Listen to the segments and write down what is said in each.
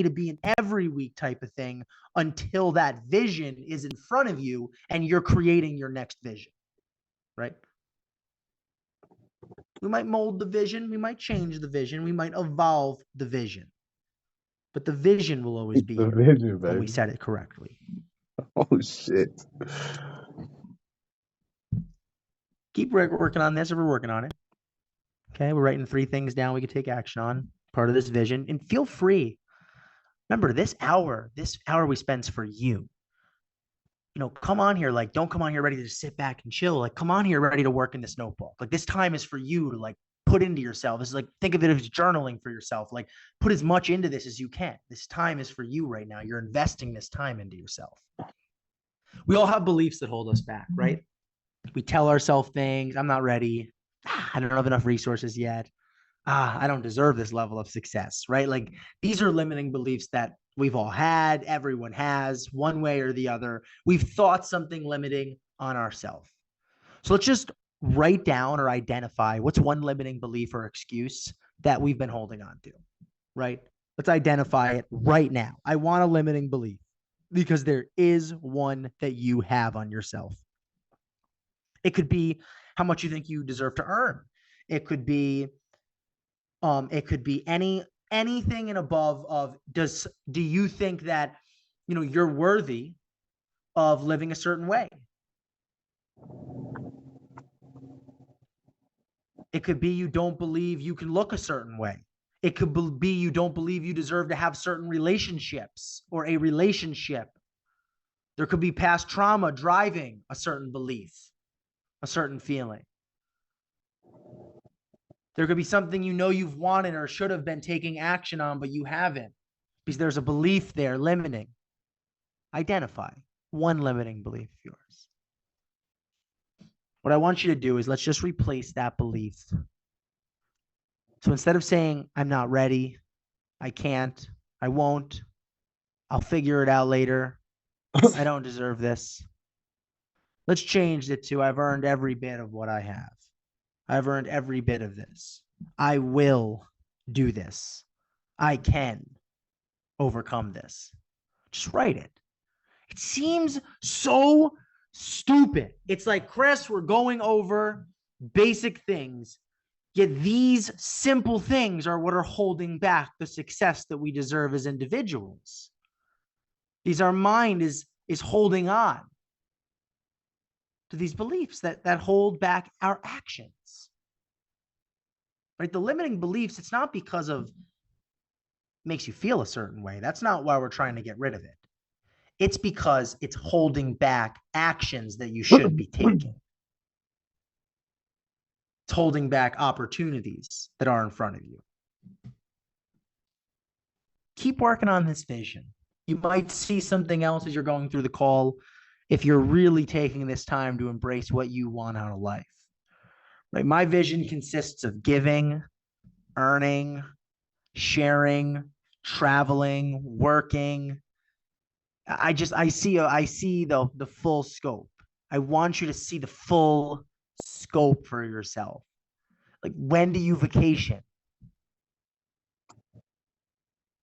to be an every week type of thing until that vision is in front of you and you're creating your next vision, right? We might mold the vision. We might change the vision. We might evolve the vision. But the vision will always be The here vision, when we baby. set it correctly. Oh, shit. Keep working on this, or we're working on it. Okay, we're writing 3 things down we can take action on, part of this vision. And feel free. Remember, this hour we spend for you. You know, come on here, like, don't come on here ready to sit back and chill. Like, come on here ready to work in this notebook. Like, this time is for you to, like, put into yourself. This is like, think of it as journaling for yourself. Like, put as much into this as you can. This time is for you right now. You're investing this time into yourself. We all have beliefs that hold us back, right? We tell ourselves things. I'm not ready. I don't have enough resources yet. I don't deserve this level of success, right? Like, these are limiting beliefs that we've all had. Everyone has, one way or the other. We've thought something limiting on ourselves. So let's just write down or identify what's one limiting belief or excuse that we've been holding on to, right? Let's identify it right now. I want a limiting belief because there is one that you have on yourself. It could be how much you think you deserve to earn. It could be anything and above of do you think that, you know, you're worthy of living a certain way? It could be you don't believe you can look a certain way. It could be you don't believe you deserve to have certain relationships or a relationship. There could be past trauma driving a certain belief, a certain feeling. There could be something you know you've wanted or should have been taking action on, but you haven't because there's a belief there limiting. Identify one limiting belief of yours. What I want you to do is let's just replace that belief. So instead of saying, I'm not ready, I can't, I won't, I'll figure it out later, I don't deserve this, let's change it to, I've earned every bit of what I have. I've earned every bit of this. I will do this. I can overcome this. Just write it. It seems so stupid. It's like, Chris, we're going over basic things, yet these simple things are what are holding back the success that we deserve as individuals. Our mind is holding on to these beliefs that hold back our actions. Right? The limiting beliefs, it's not because of makes you feel a certain way. That's not why we're trying to get rid of it. It's because it's holding back actions that you should be taking. It's holding back opportunities that are in front of you. Keep working on this vision. You might see something else as you're going through the call if you're really taking this time to embrace what you want out of life. Right? My vision consists of giving, earning, sharing, traveling, working. I see the full scope. I want you to see the full scope for yourself. Like, when do you vacation?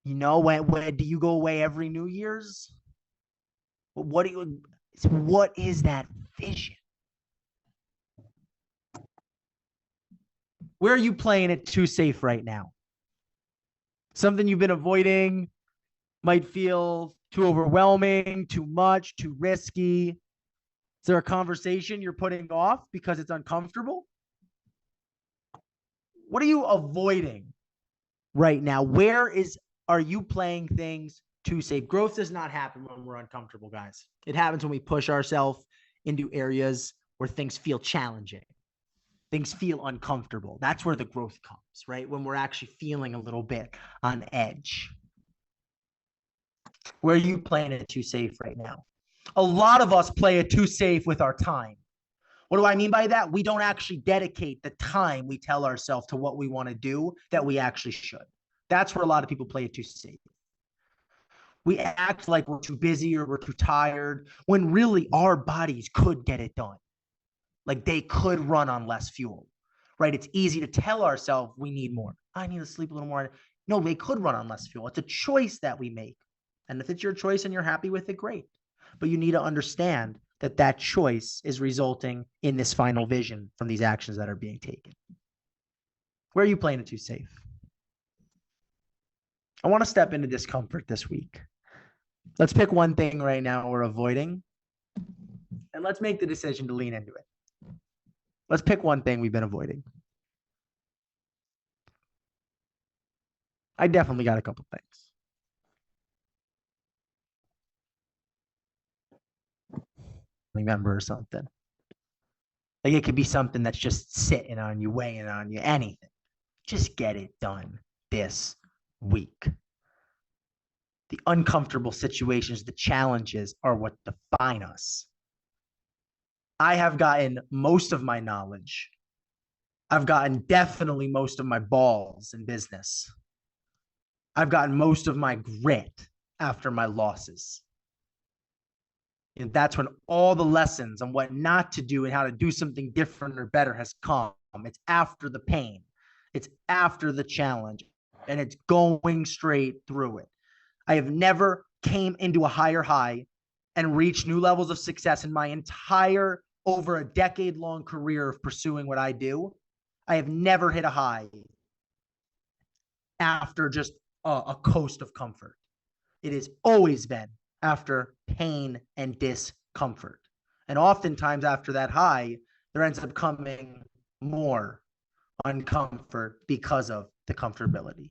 You know, when do you go away every New Year's? What is that vision? Where are you playing it too safe right now? Something you've been avoiding, might feel too overwhelming, too much, too risky. Is there a conversation you're putting off because it's uncomfortable? What are you avoiding right now? Are you playing things too safe? Growth does not happen when we're uncomfortable, guys. It happens when we push ourselves into areas where things feel challenging. Things feel uncomfortable. That's where the growth comes, right? When we're actually feeling a little bit on edge. Where are you playing it too safe right now? A lot of us play it too safe with our time. What do I mean by that? We don't actually dedicate the time we tell ourselves to what we want to do that we actually should. That's where a lot of people play it too safe. We act like we're too busy or we're too tired when really our bodies could get it done. Like, they could run on less fuel, right? It's easy to tell ourselves we need more. I need to sleep a little more. No, they could run on less fuel. It's a choice that we make. And if it's your choice and you're happy with it, great. But you need to understand that that choice is resulting in this final vision from these actions that are being taken. Where are you playing it too safe? I want to step into discomfort this week. Let's pick one thing right now we're avoiding, and let's make the decision to lean into it. Let's pick one thing we've been avoiding. I definitely got a couple things. Member or something. Like it could be something that's just sitting on you, weighing on you, anything. Just get it done this week. The uncomfortable situations, the challenges are what define us. I have gotten most of my knowledge. I've gotten definitely most of my balls in business. I've gotten most of my grit after my losses. And that's when all the lessons on what not to do and how to do something different or better has come. It's after the pain. It's after the challenge. And it's going straight through it. I have never came into a higher high and reached new levels of success in my entire over a decade-long career of pursuing what I do. I have never hit a high after just a coast of comfort. It has always been after pain and discomfort. And oftentimes after that high, there ends up coming more uncomfort because of the comfortability.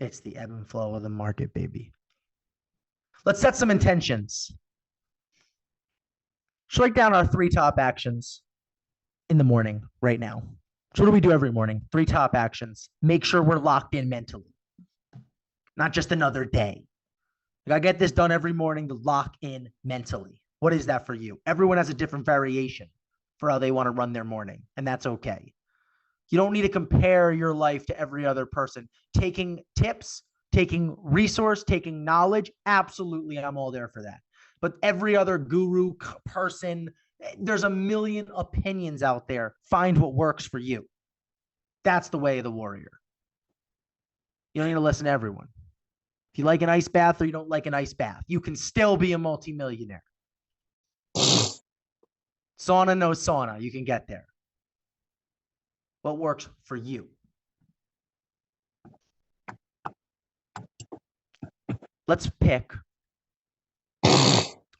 It's the ebb and flow of the market, baby. Let's set some intentions. Let's write down our 3 top actions in the morning right now. So what do we do every morning? 3 top actions. Make sure we're locked in mentally. Not just another day. I gotta get this done every morning to lock in mentally. What is that for you? Everyone has a different variation for how they want to run their morning, and that's okay. You don't need to compare your life to every other person. Taking tips, taking resource, taking knowledge, absolutely, I'm all there for that. But every other guru person, there's a million opinions out there. Find what works for you. That's the way of the warrior. You don't need to listen to everyone. If you like an ice bath or you don't like an ice bath, you can still be a multimillionaire. Sauna, no sauna, you can get there. What works for you? Let's pick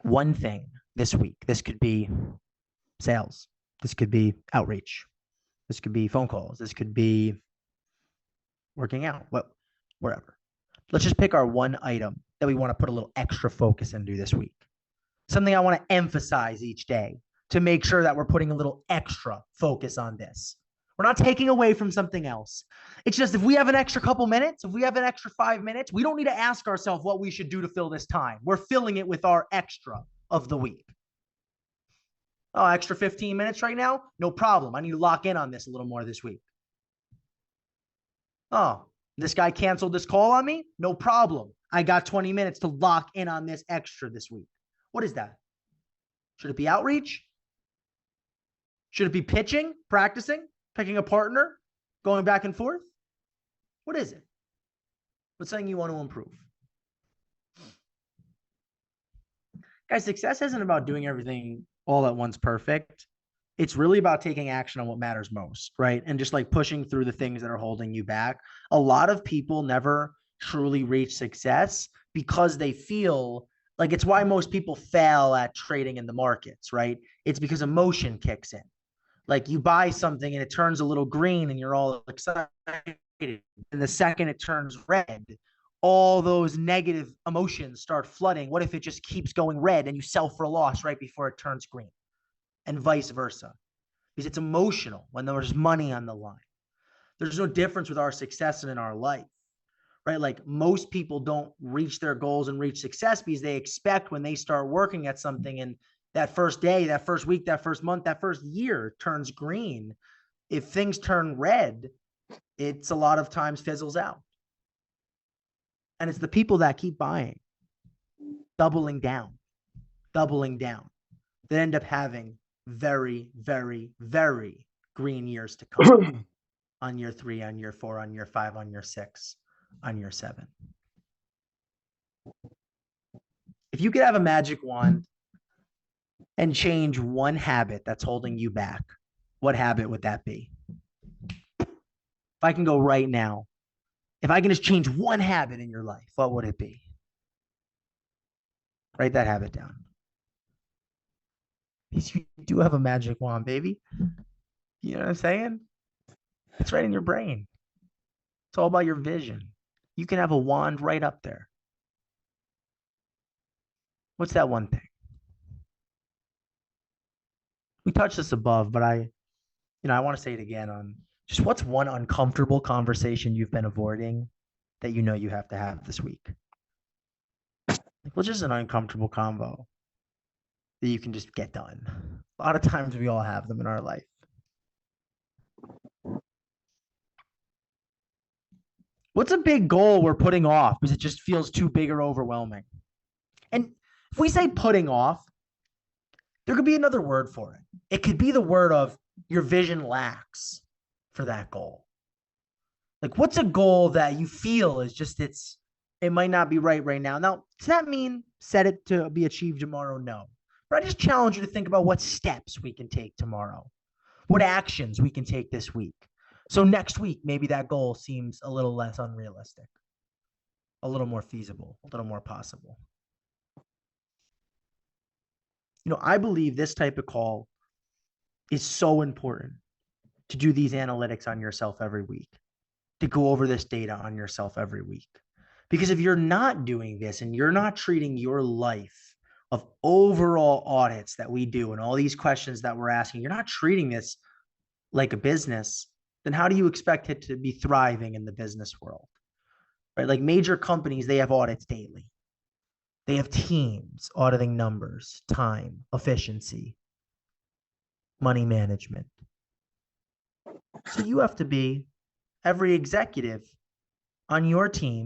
one thing this week. This could be sales. This could be outreach. This could be phone calls. This could be working out, wherever. Let's just pick our one item that we want to put a little extra focus into this week. Something I want to emphasize each day to make sure that we're putting a little extra focus on this. We're not taking away from something else. It's just if we have an extra couple minutes, if we have an extra 5 minutes, we don't need to ask ourselves what we should do to fill this time. We're filling it with our extra of the week. Oh, extra 15 minutes right now? No problem. I need to lock in on this a little more this week. Oh, this guy canceled this call on me? No problem. I got 20 minutes to lock in on this extra this week. What is that? Should it be outreach? Should it be pitching, practicing, picking a partner, going back and forth? What is it? What's something you want to improve? Guys, success isn't about doing everything all at once perfect. It's really about taking action on what matters most, right? And just like pushing through the things that are holding you back. A lot of people never truly reach success because they feel like it's why most people fail at trading in the markets, right? It's because emotion kicks in. Like you buy something and it turns a little green and you're all excited. And the second it turns red, all those negative emotions start flooding. What if it just keeps going red and you sell for a loss right before it turns green? And vice versa. Because it's emotional when there's money on the line. There's no difference with our success and in our life, right? Like most people don't reach their goals and reach success because they expect when they start working at something and that first day, that first week, that first month, that first year turns green. If things turn red, it's a lot of times fizzles out. And it's the people that keep buying, doubling down, that end up having very, very, very green years to come on year 3, on year 4, on year 5, on year 6. on year 7. If you could have a magic wand and change one habit that's holding you back, what habit would that be? If I can go right now, if I can just change one habit in your life, what would it be? Write that habit down. Because you do have a magic wand, baby. You know what I'm saying? It's right in your brain. It's all about your vision. You can have a wand right up there. What's that one thing? We touched this above, but I want to say it again on just what's one uncomfortable conversation you've been avoiding that you know you have to have this week? Like, what's just an uncomfortable convo that you can just get done? A lot of times we all have them in our life. What's a big goal we're putting off because it just feels too big or overwhelming? And if we say putting off, there could be another word for it. It could be the word of your vision lacks for that goal. Like, what's a goal that you feel is just it might not be right now? Now, does that mean set it to be achieved tomorrow? No. But I just challenge you to think about what steps we can take tomorrow, what actions we can take this week. So next week, maybe that goal seems a little less unrealistic, a little more feasible, a little more possible. I believe this type of call is so important to do these analytics on yourself every week, to go over this data on yourself every week. Because if you're not doing this and you're not treating your life of overall audits that we do and all these questions that we're asking, you're not treating this like a business, then how do you expect it to be thriving in the business world? Right? Like major companies, they have audits daily. They have teams auditing numbers, time, efficiency, money management. So you have to be every executive on your team